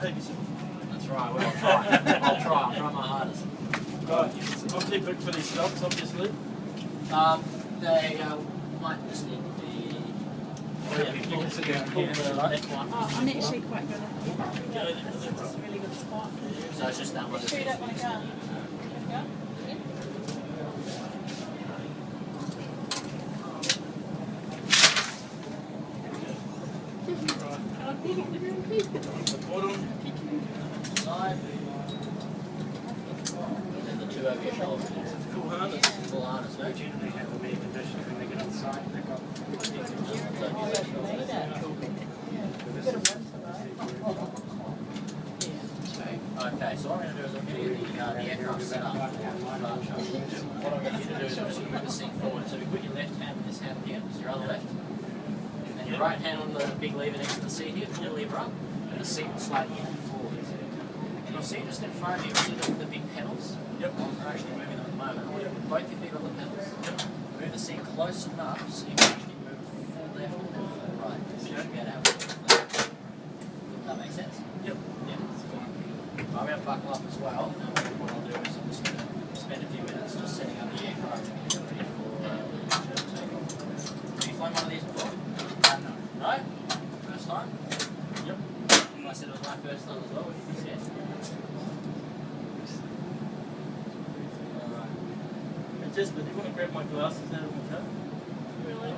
behave yourself. That's right, well, I'll try. I'll try my hardest. Right, I'm too big for these stumps, obviously. They might just need to be... Oh, yeah, you can sit down here. The left one. Oh, I'm actually quite good at it. Yeah, it's a really good spot. So it's just that one. You sure you don't want to go? Yeah? The bottom. Side. And the two over your shoulders. Full harness. Full harness, no? Generally have a better condition when they get outside. They've got Okay, so what I'm going to do is I'm going to get the aircraft set up. What I'm going to do is I'm just going to put the seat forward. So we put your left hand on this hand here, so your other left. And your right hand on the big lever next to the seat here, pull the lever up, and the seat will slide in and forward. And you'll see just in front of you, see the big pedals? Yep. We're actually moving them at the moment. I want you to put both your feet on the pedals. Move the seat close enough so you can actually move full left and full right. So you should be able to have it. Does that make sense? Yep. Yeah, that's fine. I'm going to buckle up as well. And what I'll do is I'm just going to spend a few minutes just setting up the aircraft and getting it ready for takeoff. Have you flown one of these before? No. No? First time? Yep. If I said it was my first time as well, what did you say? Hey, Jasper, do you want to grab my glasses out of my car? Really?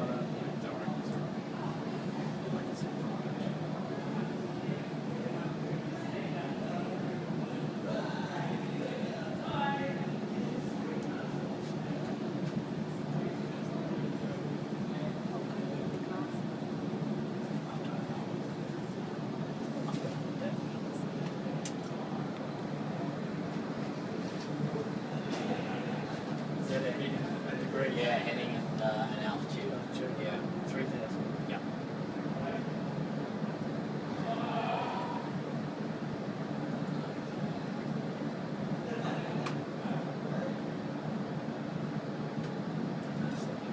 Is that a heading a degree? Yeah, heading and an altitude. Yeah, 3,000. Yeah.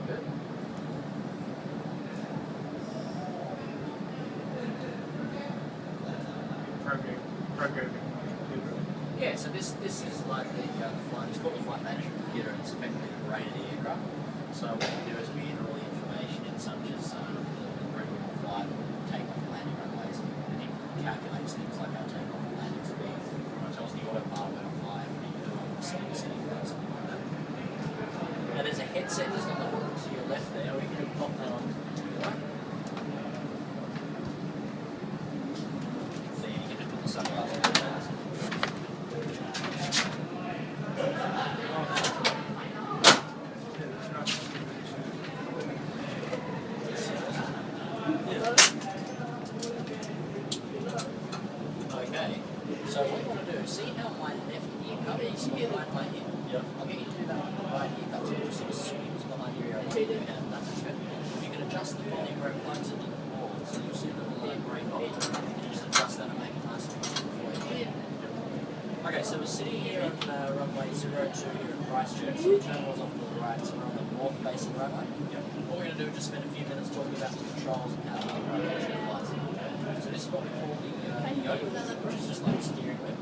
Good. Programming. Yeah, so this is like the flight. It's called the flight management computer, and it's effectively the brain of the aircraft. So what we do is we enter all the information in, such as the route we will fly, takeoff and landing runways, and it calculates things like our takeoff and landing speed. It tells the autopilot where to fly, and you do a city flight, something like that. Now there's a headset just on the hook to your left there. We can pop that on to your right. So you can just put the sunglasses on. Okay, so what you want to do, see how my left ear cup is behind my head? Yep. I'll get you to do that with the right ear cup, so it just sort of swings behind your ear. That's good. You can adjust the volume where it plugs into the wall, so you'll see the little green button. You can just adjust that and make it nice and easy for you. Okay, so we're sitting here on runway 02 here in Christchurch, so the terminal's off to the right, so we're on the north facing runway. Yep. What we're going to do is just spend a few minutes talking about the controls and how the aircraft flies. So this is what we call the yoke, which is just like a steering wheel.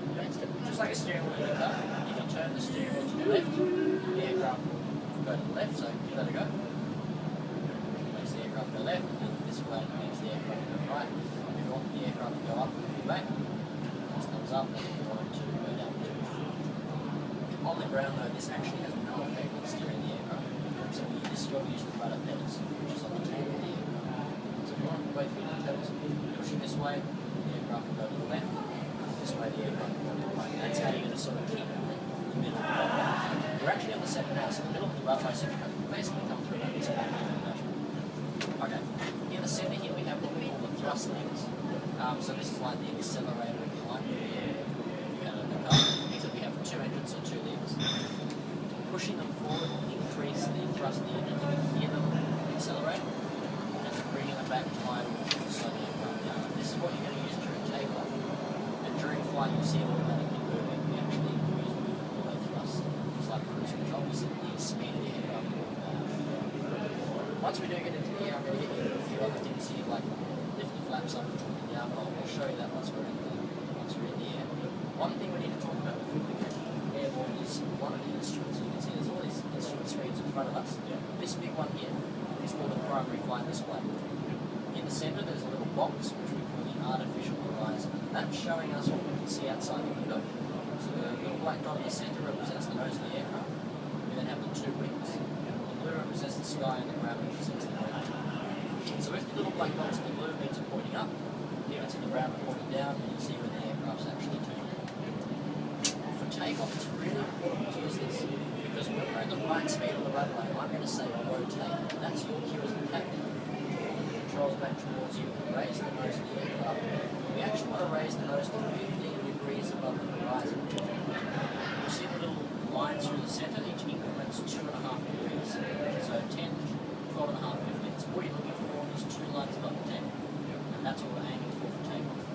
Just like a steering wheel in a car. If you turn the steering wheel to the left, the aircraft will go to the left, so give that a go. It makes the aircraft go left, and this way it makes the aircraft go right. If you want the aircraft to go up, move back. This comes up, and if you want it to go down, to on the ground though, this actually has no effect on steering the aircraft. So this is what we use the rudder pedals, which is on the tail of the aircraft. So if you want to put both feet on the pedals, pushing this way, the aircraft will go to the left. This way, the aircraft will go to the right. That's how you're going to sort of keep the middle. We're actually on the second now, so the middle of the runway center basically come through like this back of the dashboard. Okay, in the center here we have what we call the thrust levers. So this is like the accelerator if you like, if you had a car. Except we have two engines and two levers. Pushing them forward will increase the thrust of the engines in the accelerator, and bringing them back to line will slow the aircraft down. This is what you're going to use during takeoff. And during flight you'll see it automatically moving. We actually use movement below thrust. It's like cruise control, we set the speed of the aircraft. Once we do get into the air, I'm going to get you to a few other things here, like lift the flaps up and down, but I'll show you that once we're in the showing us what we can see outside the window. So the little black dot in the centre represents the nose of the aircraft. We then have the two wings. The blue represents the sky and the ground represents the ground. So if the little black dots in the blue means are pointing up, the units in the ground are pointing down, and you can see where the aircraft's actually turning. For takeoff, it's really important to use this, because when we're at the right speed on the runway, I'm going to say rotate. That's your cue as the captain. Controls back towards you, raise the nose of the aircraft. We actually want to raise the nose to 15 degrees above the horizon. You'll see the little lines through the centre, each increment's 2.5 degrees. So 10, 12.5, 15. So what you're looking for is 2 lines above the 10. And that's what we're aiming for takeoff.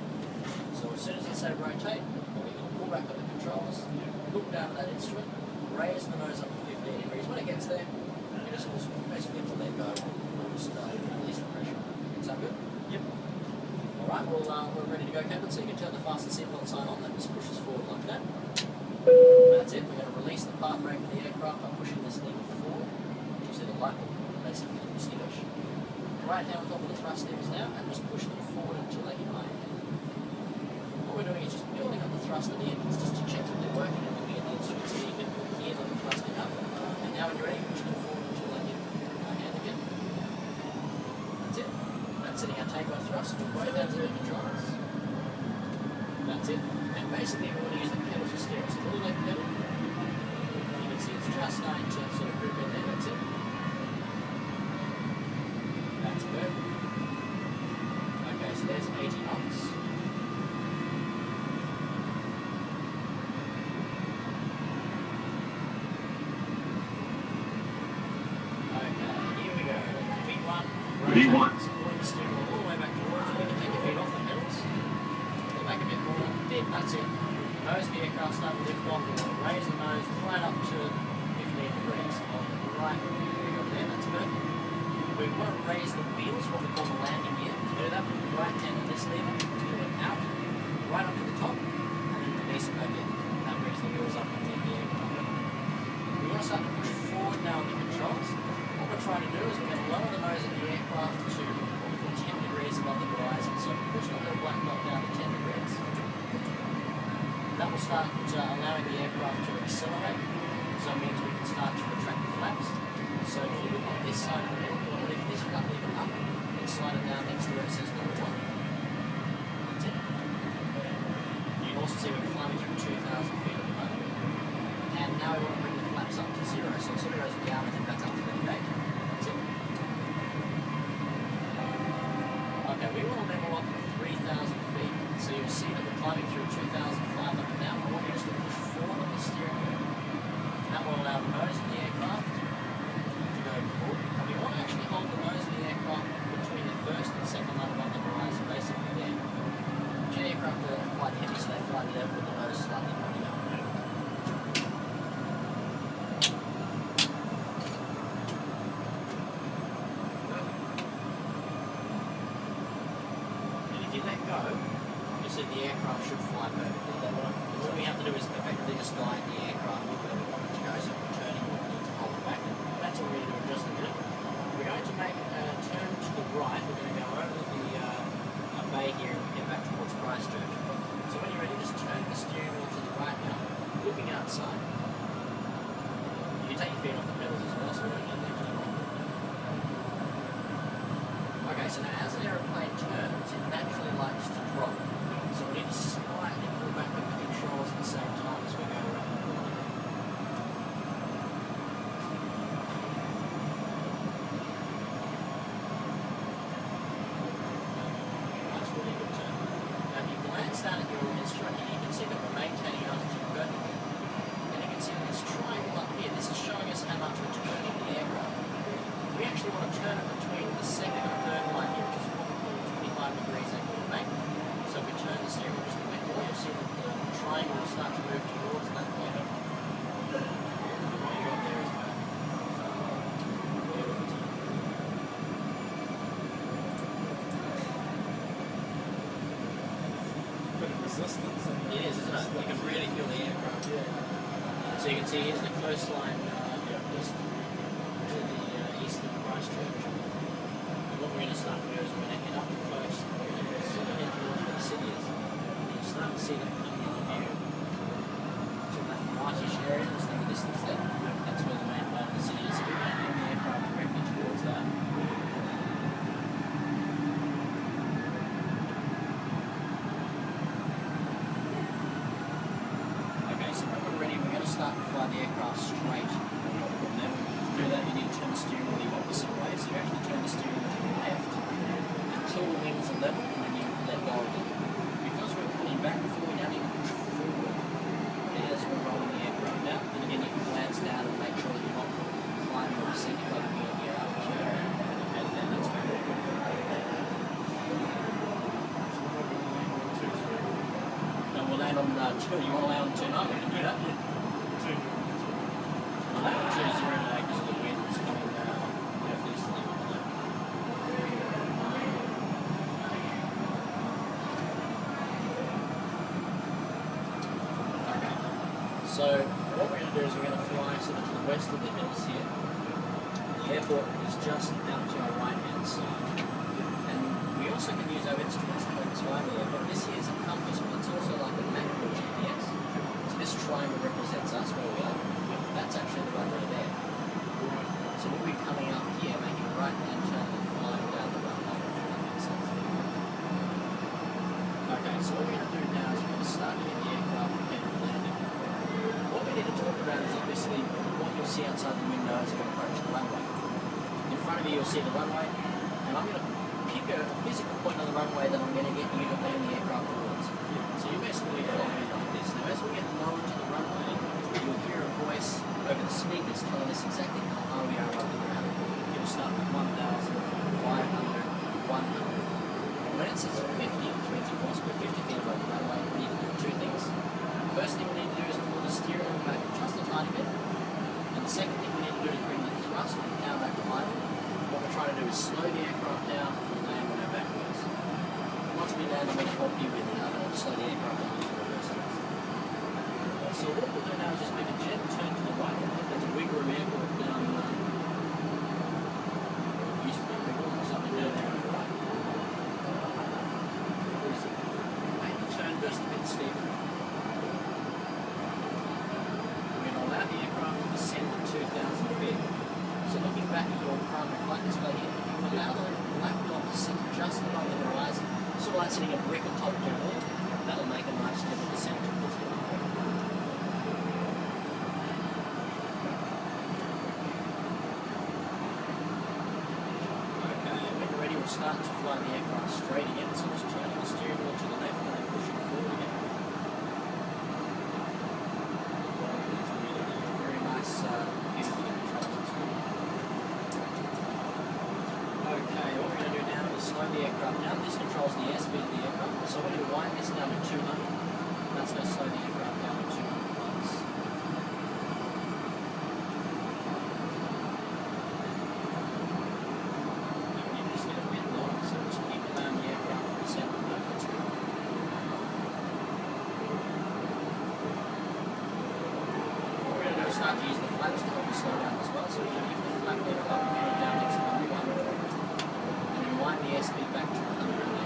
So as soon as I say rotate, we're going to pull back on the controls, look down at that instrument, raise the nose up to 15 degrees. When it gets there, you just will basically let go. We'll just release the pressure. Sound good? Yep. Alright, we're ready to go, Captain, so you can turn the fasten seatbelt sign on. That just pushes forward like that. That's it. We're going to release the park brake of the aircraft by pushing this lever forward. You see the light will basically extinguish. Right down on top of the thrust levers now, and just push them forward until they hit high. What we're doing is just building up the thrust of the engines just to check that they're working and looking at the instruments so you can hear them thrusting up. And now when you're ready, push them forward until they hit high hand again. That's it. That's setting our takeoff thrust with both hands of the controls. That's it. And basically we want to use the pedals for steering. So little left pedal. You can see it's just starting to sort of grip in there. That's it. That's perfect. Okay, so there's 80 knots. V1. Supporting the steering wheel all the way back towards you. You can take your feet off the pedals. Pull back a bit more. Dead. That's it. Nose of the aircraft start to lift off. We want to raise the nose right up to 15 degrees. Right. There we go there. That's perfect. We want to raise the wheels, what we call the landing gear. To do that, with the right hand on this lever, turn it out, right up to the top, and then release it back in. That brings the wheels up and then the aircraft. We want to start to push forward now on the controls. What we're trying to do is we're going to lower the nose of the aircraft to what we call 10 degrees above the horizon. So we push the little black dot down to 10 degrees. That will start allowing the aircraft to accelerate. So it means we can start to retract the flaps. So if you look on this side of the middle, we want to lift this flap lever up and slide it down next to where it says number 1. That's it. You can also see we're climbing through 2,000 feet at the moment. And now we want to bring the flaps up to 0. So it sort of goes down and then back up to 38. That's it. Okay, we want to level up at 3,000 feet. So you'll see that we're climbing through 2,005 up and down. I want you just to push forward on the steering wheel. That will allow the nose of the aircraft to go forward. And we want to actually hold the nose of the aircraft between the first and second line above the horizon, basically there. Jet aircraft are quite heavy, so they fly level with the nose slightly pointing up. Let go, you see the aircraft should fly perfectly. What we have to do is effectively just guide the aircraft where we want it to go, so we're turning to hold it back. That's what we're going to do in just a minute. We're going to make a turn to the right. We're going to go over the bay here and head back towards Christchurch. So when you're ready, just turn the steering wheel to the right now, looking outside. You can take your feet off the pedals as well, so we don't need them anymore. Okay, so now as an aeroplane turns, it naturally likes to drop. So we need to slightly pull back with the controls at the same time as we go around the corner. That's really good turn. Now if you glance down at your instrument here, you can see that we're maintaining altitude perfectly. And you can see this triangle up here, this is showing us how much we're turning the aircraft. We actually want to turn it between the second and third line here, which is what we call 25 degrees angle of bank. So if we turn the steering wheel just a bit more, you'll see that the triangle will start to move towards that point. What you got there is perfect. Bit of resistance. It is, isn't it? You can really feel the aircraft. So you can see here's the coastline just to the east of Christchurch. And what we're going to start to do is we're going to head up the coast. We're going to sort of head towards where the city is. And you'll start see them coming in view. So that whitish area, just in the distance there, that's where the main part of the city is. So we're going to aim the aircraft directly towards that. Okay, so when we're ready, we're going to start to fly the aircraft straight. From there, to do that, you need to turn the steering wheel the opposite way. So you actually turn the steering wheel to the left until the wings are level, and then you let go of it. Because we're pulling back before we now need to push forward as we're rolling the aircraft out. And again, you can glance down and make sure that you're not climbing or descending by the wing of the aircraft. Okay, then that's good. No, we'll land on 2. You want to land on 2 now? We can do that. We'll land on 2-0 now because the wind's coming easterly. So what we're going to do is we're going to fly sort of to the west of the hills here. The airport is just out to our right hand side. And we also can use our instruments to help us fly there. But this here is a compass, but it's also like a map or GPS. So this triangle represents us where we are. That's actually the runway there. So we'll be coming up here, making a right hand turn and flying down the runway, if that makes sense. Okay, so what we're going to do now is we're going to start getting the aircraft prepared for landing. What we need to talk about is obviously what you'll see outside the window as we approach the runway. In front of you you'll see the runway, and I'm going to pick a physical point on the runway that I'm going to get you to land the aircraft towards. So you basically follow me like this. Now as we get lower to the runway, you'll hear a voice over the speakers telling us exactly how high we are above the ground. It'll start with 1,000, 500, 100. When it says 50, which means you've lost 50 feet above the runway, we need to do 2 things. First thing we need to do is pull the steering wheel back just a tiny bit. And the second thing we need to do is bring the thrust and the power back to idle. What we're trying to do is slow the aircraft down and land on our backwards. Once we land, I'm going to help you with slow the aircraft down to reverse thrust. So what we'll do now is just make a gentle turn to the right. There's a wiggle room airport down used to be a wiggle room, something down there on the right. Make the turn just a bit steep. Allow the aircraft to descend to 2,000 feet. So looking back at your primary flight display here, if you allow the black dot to sit just above the horizon, sort of like sitting a brick on top of the wall, that'll make a nice gentle descent towards the runway. Okay, when you're ready, we'll start to fly the aircraft straight again. So just turning the steering wheel to the left and then pushing forward again. Okay, what we're going to do now is slow the aircraft down. This controls the airspeed of the aircraft. So we're going to wind this down to 200. That's going to slow the aircraft down to 200 knots. Now we need to just get a bit long, so just keep allowing the aircraft to descend. That's good. What we're going to do is start to use the flaps to help us slow down as well. So we're going to lift the flap lever up and get it down next to the new one. And then wind the airspeed back to 180.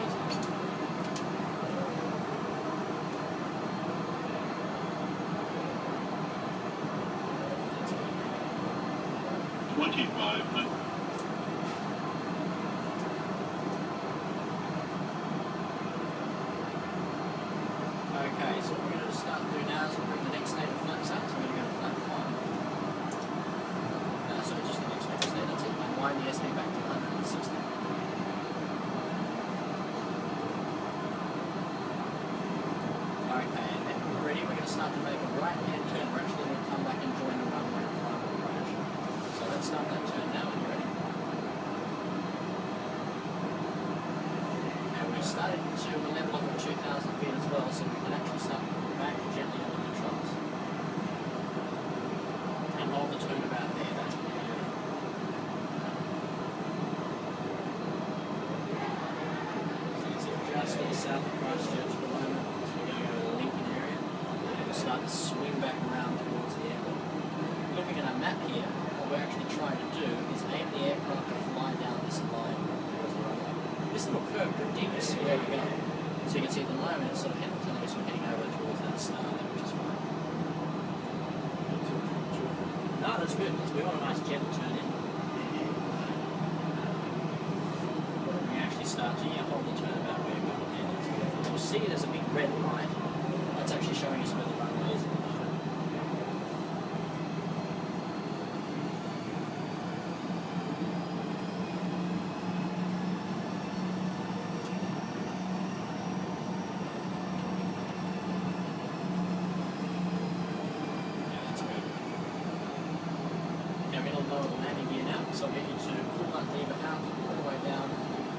25. Okay, so what we're going to start to do now is we'll bring the next state of flaps up. So we're going to go to flap 5. So just the next one state, that's it. And wind the airspeed back to 160. Okay, and then when we're ready, we're going to start to make a right-hand turn. We're actually going to come back and join the runway and final approach. So let's start that turn now when you're ready. And we've started to level off at 2,000 feet as well, so we can actually start back gently on the controls. And hold the turn about there, that's pretty beautiful. So you can see just to the south of Christchurch at the moment, so we're going to go to the Lincoln area, and we'll start to swing back around towards the airport. Looking at our map here, what we're actually trying to do is aim the aircraft to fly down this line towards the runway. This little curve predicts where we're going. So you can see at the moment it's sort of heading to the so we're heading over towards that star there, which is fine. No, that's good. We want a nice gentle turn in. We actually start to hold the turn about where we're going. You'll see there's a big red line. That's actually showing us where the runway is. Lower the landing gear now, so I'll get you to pull that lever out, all the way down,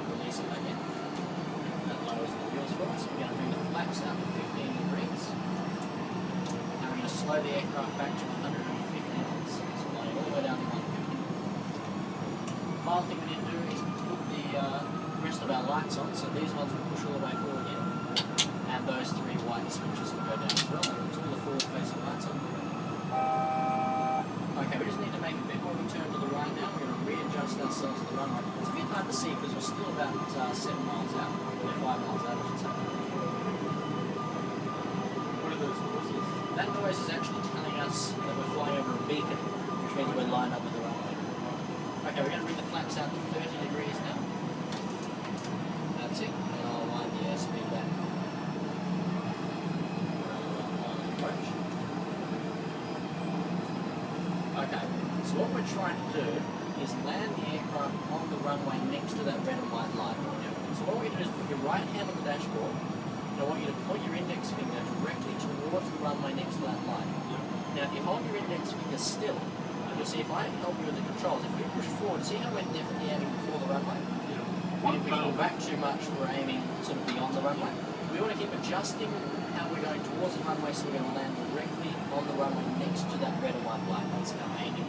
release it again. That lowers the wheels for us. We're going to bring the flaps out to 15 degrees. Now we're going to slow the aircraft back to 150 knots, so line all the way down to 150. Final thing we need to do is put the rest of our lights on, so these ones will push all the way forward in, and those three white switches will go down as well. It's all the forward-facing lights on. Okay, we just need to make a bit more of a turn to the right now. We're going to readjust ourselves to the runway. It's a bit hard to see because we're still about 7 miles out, or 5 miles out, I should say. What are those noises? That noise is actually telling us that we're flying over a beacon, which means we're lined up with the runway. Okay, we're going to bring the flaps out to 30 degrees now. That's it. And I'll align the airspeed back. Approach. Okay, so what we're trying to do is land the aircraft on the runway next to that red and white line. So what we do is put your right hand on the dashboard, and I want you to point your index finger directly towards the runway next to that line. Now if you hold your index finger still, you'll see if I help you with the controls, if we push forward, see how we're definitely aiming before the runway? And if we pull back too much, we're aiming sort of beyond the runway. We want to keep adjusting how we're going towards the runway, so we're going to land directly on the runway next to that red and white line. That's our aiming.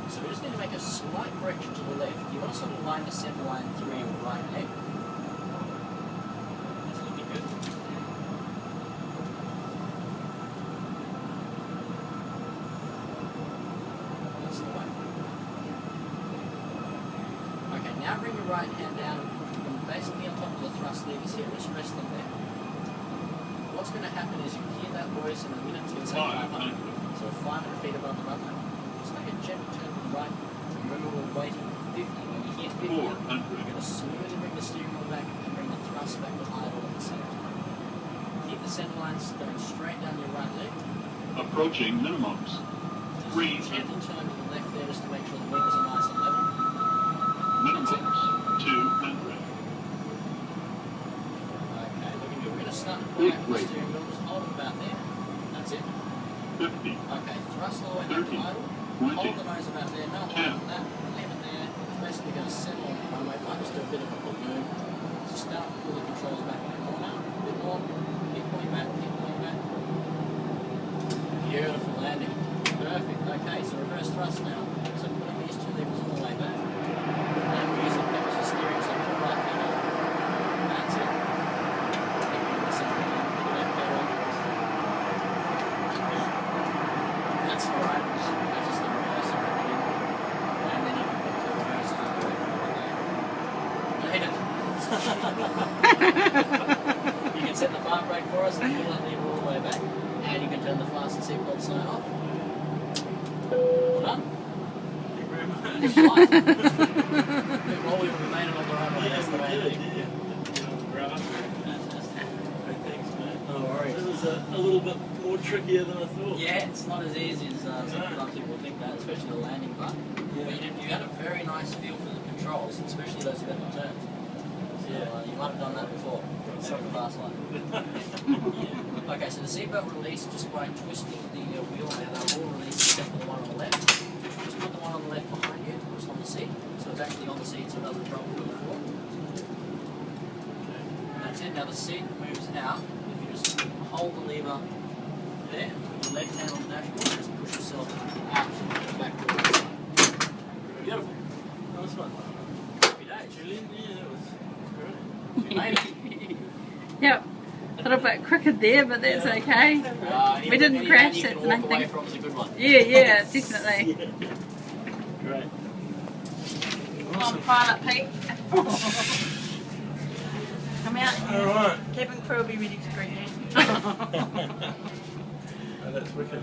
So we just need to make a slight correction to the left. You want to sort of line the center line through your right leg. That's looking good. That's the way. Okay, now bring your right hand down and basically on top of the thrust levers here, just rest them there. What's going to happen is you hear that voice in a minute, it's going to say 500. So we're 500 feet above the runway. Just make a gentle turn to the right. Remember we're waiting for 50. When you hit 50, you're going to smoothly bring the steering wheel back and bring the thrust back to idle at the same time. Keep the center lines going straight down your right leg. Approaching minimums. Just a gentle turn to the left there just to make sure the wings are nice and level. Minimums. 200. Okay, looking good. We're going to start to pull back the steering wheel. Just hold it about there. That's it. 50. Okay, thrust all the way back to 30. idle. 20. Hold the nose about there. No more than that. Leave it there. It's basically going to settle on the runway. Might just do a bit of a balloon. So start to pull the controls back in the corner. A bit more. Keep pulling back. Keep pulling back. Beautiful landing. Perfect. Okay, so reverse thrust now. So putting these two levers all the way back. And we're using pedals for steering, so pull right pedal. That's it. Keep doing the center line. Left pedal. That's alright. That's just the reverse of it. And then you can put the reverse all the way forward there. Made it. You can set the park brake for us and pull that lever all the way back. And you can turn the fasten seatbelt sign off. Well done. Thank you very much. Good flight. Well, we've made it on the runway. That's the main thing. Fantastic. Thanks, mate. No worries. This is a little bit more trickier than I thought. Yeah, it's not as easy as sometimes people think that, especially the landing part. Yeah. But you had a very nice feel for the controls, especially those little turns. So you might have done that before. From the fast line. Yeah. Okay, so the seatbelt release just by twisting the wheel there, they'll all release except for the one on the left. Just put the one on the left behind you, just on the seat. So it's actually on the seat so it doesn't drop to the floor. That's it. Now the seat moves out. If you just hold the lever there, with your left hand on the dashboard, just push yourself out back to the side. Beautiful. That was fun. Happy day. Julian, yeah, that was great. You made it. Yep. A little bit crooked there, but that's okay. We didn't crash, that's the main thing. From is a good one. Yeah, definitely. Yeah. Great. Come on, pile up, Pete. Come out. All right. Cabin crew will be ready to greet you. Oh, that's wicked.